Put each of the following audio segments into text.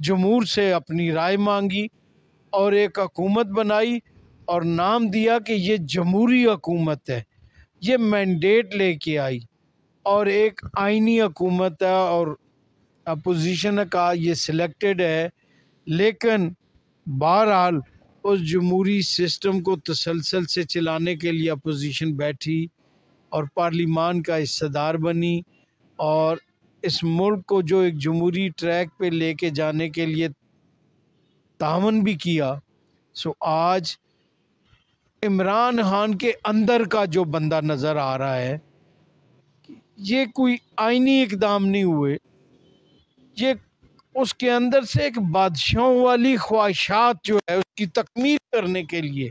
جمہور سے اپنی رائے مانگی اور ایک حکومت بنائی اور نام دیا کہ یہ جمہوری حکومت ہے، یہ مینڈیٹ لے کے آئی اور ایک آئینی حکومت ہے اور اپوزیشن کا یہ سلیکٹڈ ہے، لیکن بہرحال اس جمہوری سسٹم کو تسلسل سے چلانے کے لیے اپوزیشن بیٹھی اور پارلیمان کا حصہ دار بنی اور اس ملک کو جو ایک جمہوری ٹریک پہ لے کے جانے کے لیے تعاون بھی کیا۔ سو آج عمران خان کے اندر کا جو بندہ نظر آ رہا ہے، یہ کوئی آئینی اقدام نہیں ہوئے، یہ اس کے اندر سے ایک بادشاہوں والی خواہشات جو ہے اس کی تکمیل کرنے کے لیے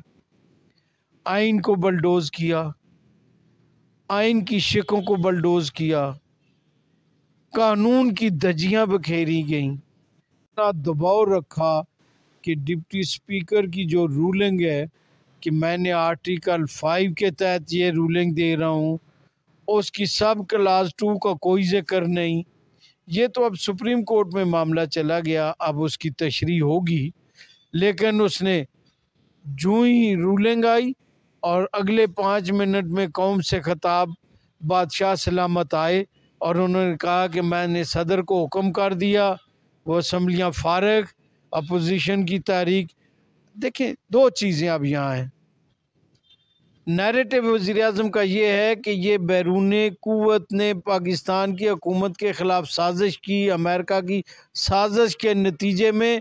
آئین کو بلڈوز کیا، آئین کی شقوں کو بلڈوز کیا، قانون کی دھجیاں بکھیری گئیں، اتنا دباؤ رکھا کہ ڈپٹی اسپیکر کی جو رولنگ ہے کہ میں نے آرٹیکل 5 کے تحت یہ رولنگ دے رہا ہوں، اس کی سب کلاس 2 کا کوئی ذکر نہیں۔ یہ تو اب سپریم کورٹ میں معاملہ چلا گیا، اب اس کی تشریح ہوگی، لیکن اس نے جو ہی رولنگ آئی اور اگلے 5 منٹ میں قوم سے خطاب بادشاہ سلامت آئے اور انہوں نے کہا کہ میں نے صدر کو حکم کر دیا، وہ اسمبلیاں فارغ، اپوزیشن کی تحریک۔ دیکھیں دو چیزیں اب یہاں ہیں، نیریٹو وزیر اعظم کا یہ ہے کہ یہ بیرون قوت نے پاکستان کی حکومت کے خلاف سازش کی، امریکہ کی سازش کے نتیجے میں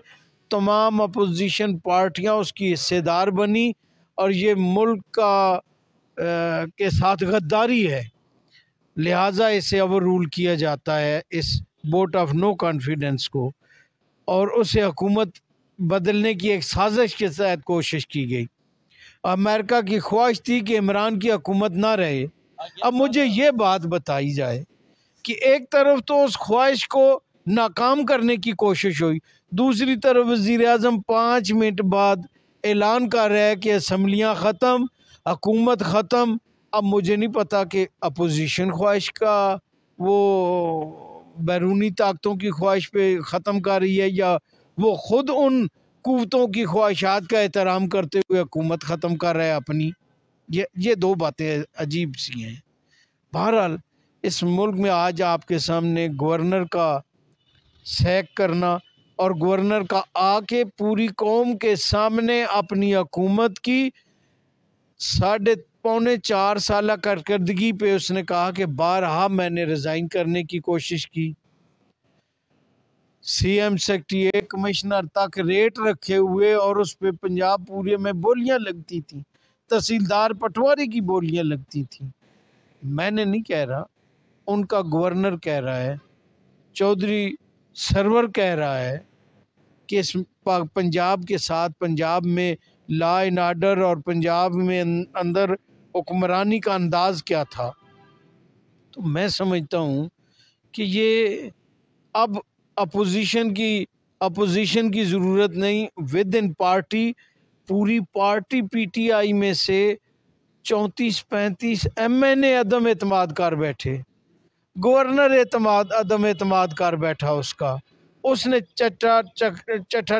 تمام اپوزیشن پارٹیاں اس کی حصے دار بنی اور یہ ملک کے ساتھ غداری ہے، لہٰذا اسے اوور رول کیا جاتا ہے اس ووٹ آف نو کانفیڈنس کو، اور اسے حکومت بدلنے کی ایک سازش کے تحت کوشش کی گئی۔ امریکہ کی خواہش تھی کہ عمران کی حکومت نہ رہے۔ اب مجھے یہ بات بتائی جائے کہ ایک طرف تو اس خواہش کو ناکام کرنے کی کوشش ہوئی، دوسری طرف وزیر اعظم 5 منٹ بعد اعلان کر رہا ہے کہ اسمبلیاں ختم، حکومت ختم۔ اب مجھے نہیں پتا کہ اپوزیشن خواہش کا وہ بیرونی طاقتوں کی خواہش پہ ختم کر رہی ہے یا وہ خود ان قوتوں کی خواہشات کا احترام کرتے ہوئے حکومت ختم کر رہا ہے اپنی۔ یہ دو باتیں عجیب سی ہیں۔ بہرحال اس ملک میں آج آپ کے سامنے گورنر کا سیک کرنا اور گورنر کا آ کے پوری قوم کے سامنے اپنی حکومت کی 3.25 سالہ کارکردگی پہ اس نے کہا کہ بارہا میں نے ریزائن کرنے کی کوشش کی، سی ایم سیکریٹریٹ کمشنر تک ریٹ رکھے ہوئے اور اس پہ پنجاب پورے میں بولیاں لگتی تھیں، تحصیلدار پٹواری کی بولیاں لگتی تھیں۔ میں نے نہیں کہہ رہا، ان کا گورنر کہہ رہا ہے، چودھری سرور کہہ رہا ہے کہ اس پنجاب کے ساتھ پنجاب میں لا اینڈ آرڈر اور پنجاب میں اندر حکمرانی کا انداز کیا تھا۔ تو میں سمجھتا ہوں کہ یہ اب اپوزیشن کی ضرورت نہیں، ود ان پارٹی پوری پارٹی پی ٹی آئی میں سے 34-35 ایم این اے عدم اعتماد کر بیٹھے، گورنر عدم اعتماد کر بیٹھا، اس نے چٹا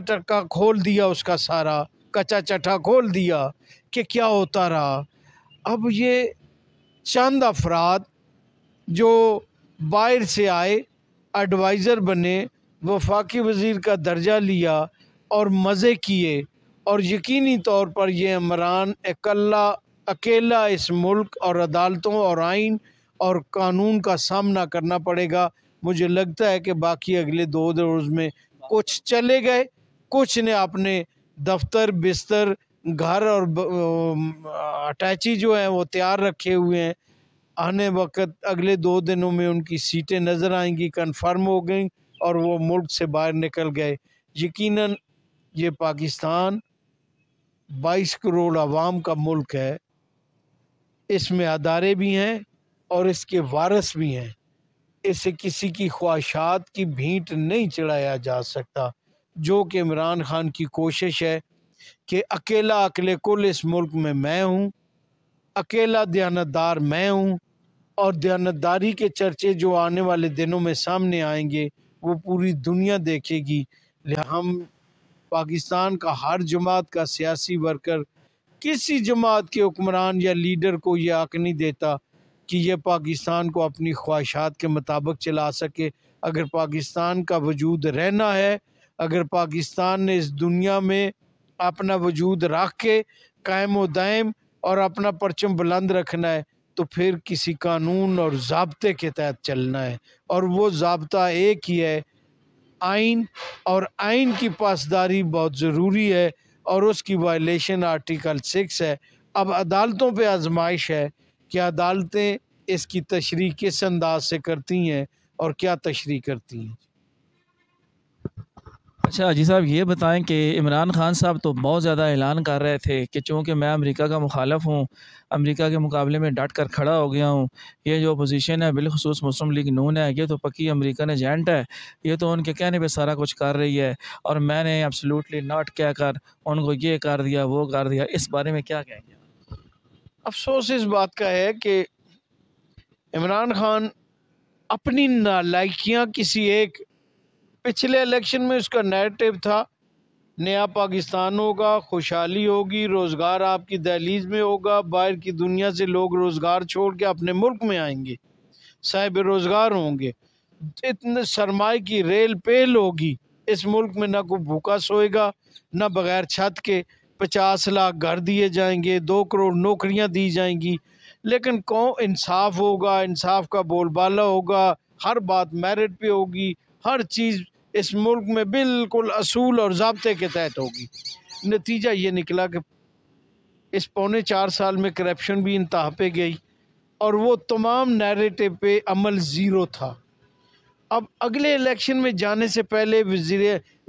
چکا کھول دیا، اس کا سارا کچا چٹا کھول دیا کہ کیا ہوتا رہا۔ اب یہ چند افراد جو باہر سے آئے، ایڈوائزر بنے، وفاقی وزیر کا درجہ لیا اور مزے کیے، اور یقینی طور پر یہ عمران اکیلا اس ملک اور عدالتوں اور آئین اور قانون کا سامنا کرنا پڑے گا۔ مجھے لگتا ہے کہ باقی اگلے 2 روز میں کچھ چلے گئے، کچھ نے اپنے دفتر بستر گھر اور اٹیچی جو ہیں وہ تیار رکھے ہوئے ہیں، آنے وقت اگلے 2 دنوں میں ان کی سیٹیں نظر آئیں گی، کنفرم ہو گئیں اور وہ ملک سے باہر نکل گئے۔ یقیناً یہ پاکستان 22 کروڑ عوام کا ملک ہے، اس میں ادارے بھی ہیں اور اس کے وارث بھی ہیں، اسے کسی کی خواہشات کی بھینٹ نہیں چڑھایا جا سکتا، جو کہ عمران خان کی کوشش ہے کہ اکیلا عقل کل اس ملک میں ہوں، اکیلا دیانتدار میں ہوں، اور دیانتداری کے چرچے جو آنے والے دنوں میں سامنے آئیں گے وہ پوری دنیا دیکھے گی، ہم پاکستان کا ہر جماعت کا سیاسی ورکر کسی جماعت کے حکمران یا لیڈر کو یہ حق نہیں دیتا کہ یہ پاکستان کو اپنی خواہشات کے مطابق چلا سکے۔ اگر پاکستان کا وجود رہنا ہے، اگر پاکستان نے اس دنیا میں اپنا وجود رکھ کے قائم و دائم اور اپنا پرچم بلند رکھنا ہے تو پھر کسی قانون اور ضابطے کے تحت چلنا ہے، اور وہ ضابطہ ایک ہی ہے، آئین، اور آئین کی پاسداری بہت ضروری ہے، اور اس کی وائلیشن آرٹیکل 6 ہے۔ اب عدالتوں پہ آزمائش ہے کہ عدالتیں اس کی تشریح کس انداز سے کرتی ہیں اور کیا تشریح کرتی ہیں۔ اچھا حاجی صاحب یہ بتائیں کہ عمران خان صاحب تو بہت زیادہ اعلان کر رہے تھے کہ چونکہ میں امریکہ کا مخالف ہوں، امریکہ کے مقابلے میں ڈٹ کر کھڑا ہو گیا ہوں، یہ جو اپوزیشن ہے بالخصوص مسلم لیگ نون ہے، یہ تو پکی امریکن ایجنٹ ہے، یہ تو ان کے کہنے پہ سارا کچھ کر رہی ہے، اور میں نے ایبسلیوٹلی ناٹ کہہ کر ان کو یہ کر دیا وہ کر دیا۔ اس بارے میں کیا کہیں گے؟ افسوس اس بات کا ہے کہ عمران خان اپنی نالائکیاں کسی ایک پچھلے الیکشن میں اس کا نیریٹو تھا نیا پاکستان ہوگا، خوشحالی ہوگی، روزگار آپ کی دہلیز میں ہوگا، باہر کی دنیا سے لوگ روزگار چھوڑ کے اپنے ملک میں آئیں گے، صاحب روزگار ہوں گے، اتنے سرمائے کی ریل پیل ہوگی، اس ملک میں نہ کوئی بھوکا سوئے گا، نہ بغیر چھت کے 50 لاکھ گھر دیے جائیں گے، 2 کروڑ نوکریاں دی جائیں گی، لیکن انصاف ہوگا، انصاف کا بول بالا ہوگا، ہر بات میرٹ پہ ہوگی، ہر چیز اس ملک میں بالکل اصول اور ضابطے کے تحت ہوگی۔ نتیجہ یہ نکلا کہ اس پونے 4 سال میں کرپشن بھی انتہا پہ گئی، اور وہ تمام نیریٹو پہ عمل زیرو تھا۔ اب اگلے الیکشن میں جانے سے پہلے وزیر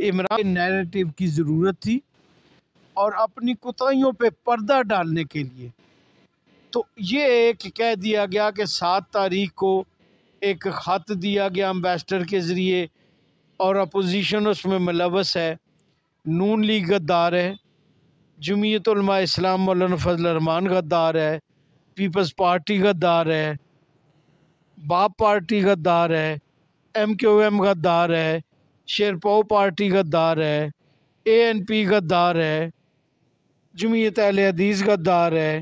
عمران نیریٹو کی ضرورت تھی، اور اپنی کوتاہیوں پہ پردہ ڈالنے کے لیے تو یہ ایک کہہ دیا گیا کہ 7 تاریخ کو ایک خط دیا گیا امبیسڈر کے ذریعے، اور اپوزیشن اس میں ملوث ہے، نون لیگ غدار ہے، جمعیت علماء اسلام مولانا فضل الرحمان غدار ہے، پیپلز پارٹی غدار ہے، باپ پارٹی غدار ہے، MQM غدار ہے، شیرپاؤ پارٹی غدار ہے، ANP غدار ہے، جمعیت اہل حدیث غدار ہے،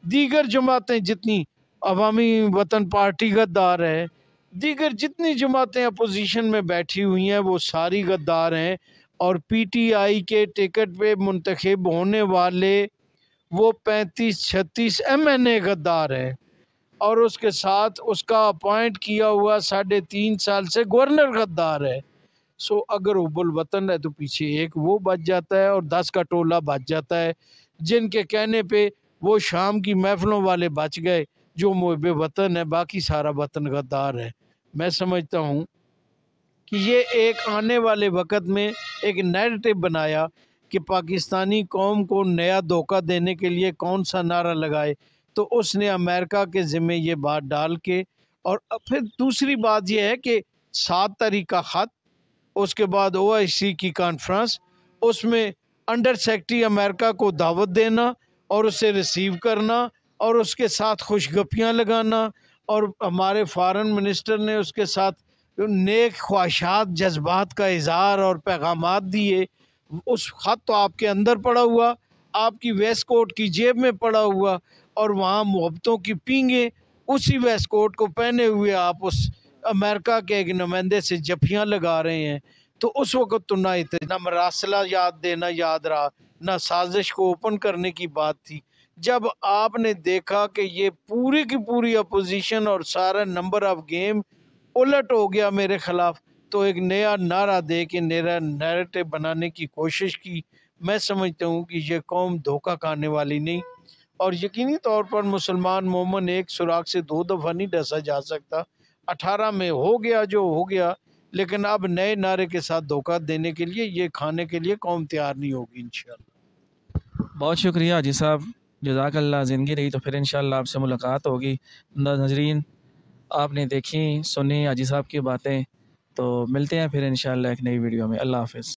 دیگر جماعتیں جتنی، عوامی وطن پارٹی غدار ہے، دیگر جتنی جماعتیں اپوزیشن میں بیٹھی ہوئی ہیں وہ ساری غدار ہیں، اور PTI کے ٹکٹ پہ منتخب ہونے والے وہ 35-36 MNA غدار ہیں، اور اس کے ساتھ اس کا اپوائنٹ کیا ہوا 3.5 سال سے گورنر غدار ہے۔ سو اگر حب الوطن ہے تو پیچھے ایک وہ بچ جاتا ہے اور 10 کا ٹولہ بچ جاتا ہے، جن کے کہنے پہ وہ شام کی محفلوں والے بچ گئے جو محب وطن ہے، باقی سارا وطن غدار ہے۔ میں سمجھتا ہوں کہ یہ ایک آنے والے وقت میں ایک نیریٹو بنایا کہ پاکستانی قوم کو نیا دھوکہ دینے کے لیے کون سا نعرہ لگائے، تو اس نے امریکہ کے ذمہ یہ بات ڈال کے، اور پھر دوسری بات یہ ہے کہ 7 تاریخ کا خط، اس کے بعد OIC کی کانفرنس، اس میں انڈر سیکرٹری امریکہ کو دعوت دینا اور اسے ریسیو کرنا اور اس کے ساتھ خوشگپیاں لگانا، اور ہمارے فارن منسٹر نے اس کے ساتھ نیک خواہشات جذبات کا اظہار اور پیغامات دیے۔ اس خط تو آپ کے اندر پڑا ہوا، آپ کی ویسٹ کوٹ کی جیب میں پڑا ہوا، اور وہاں محبتوں کی پینگیں اسی ویسٹ کوٹ کو پہنے ہوئے آپ اس امریکہ کے ایک نمائندے سے جفیاں لگا رہے ہیں۔ تو اس وقت تو نہ مراسلہ یاد دینا یاد رہا، نہ سازش کو اوپن کرنے کی بات تھی۔ جب آپ نے دیکھا کہ یہ پوری کی پوری اپوزیشن اور سارا نمبر آف گیم الٹ ہو گیا میرے خلاف، تو ایک نیا نعرہ دے کے نیا نیریٹو بنانے کی کوشش کی۔ میں سمجھتا ہوں کہ یہ قوم دھوکہ کھانے والی نہیں، اور یقینی طور پر مسلمان مومن ایک سوراخ سے 2 دفعہ نہیں ڈسا جا سکتا۔ 18 میں ہو گیا جو ہو گیا، لیکن اب نئے نعرے کے ساتھ دھوکہ دینے کے لیے، یہ کھانے کے لیے قوم تیار نہیں ہوگی انشاءاللہ۔ بہت شکریہ حاجی صاحب، جزاک اللہ۔ زندگی رہی تو پھر انشاءاللہ آپ سے ملاقات ہوگی۔ ناظرین، آپ نے دیکھی سنی حاجی صاحب کی باتیں، تو ملتے ہیں پھر انشاءاللہ ایک نئی ویڈیو میں۔ اللہ حافظ۔